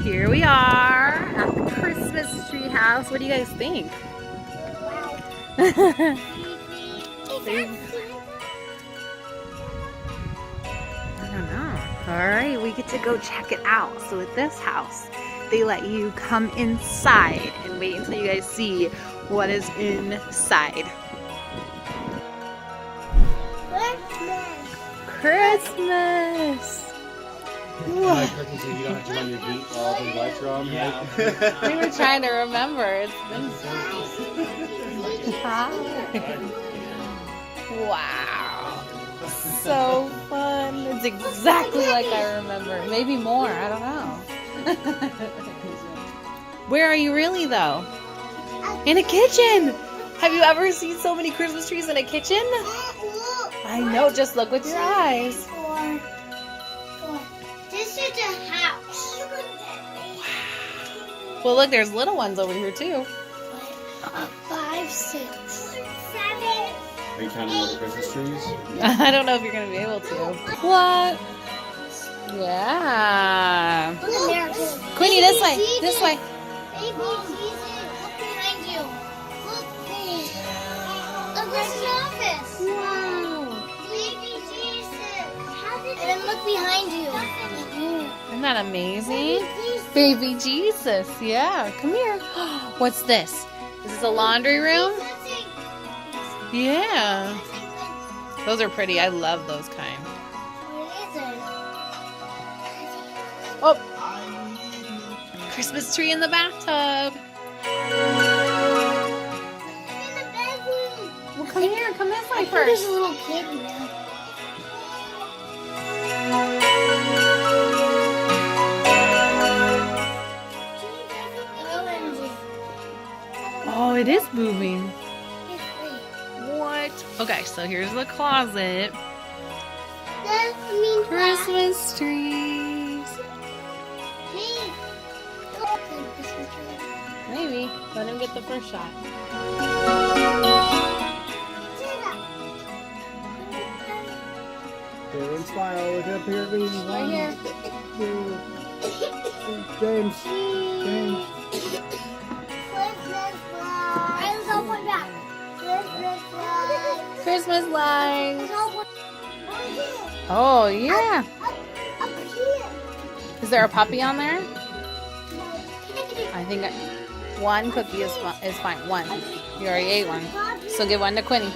Here we are at the Christmas tree house. What do you guys think? Wow. I don't know. Alright, we get to go check it out. So at this house, they let you come inside and wait until you guys see what is inside. Christmas! My cookies, so you don't have to run your feet while the lights are on. Yeah. We were trying to remember. It's been wow. So fun. It's exactly like I remember. Maybe more. I don't know. Where are you really, though? In a kitchen. Have you ever seen so many Christmas trees in a kitchen? I know. Just look with your eyes. This is a house. Well, look, there's little ones over here, too. 5, 6, 7. Are you counting all the Christmas trees? I don't know if you're going to be able to. What? Yeah. Queenie, this way. This way. Baby Jesus, look behind you. Look, please. Look, there's an office. Wow. Baby Jesus. And then look behind you. Isn't that amazing? Baby Jesus. Yeah. Come here. What's this? Is this a laundry room? Yeah. Those are pretty. I love those kind. What is it? Oh. Christmas tree in the bathtub. In the bedroom. Well, come here. Come this way I think there's first. a little kid in there. Oh, it is moving. What? Okay, so here's the closet. Christmas trees. Maybe. Let him get the first shot. Here and smile. Look up here, baby. Right here. James. James. Christmas lights. Oh, yeah. Is there a puppy on there? I think one cookie is fine. One. You already ate one. So give one to Quinny.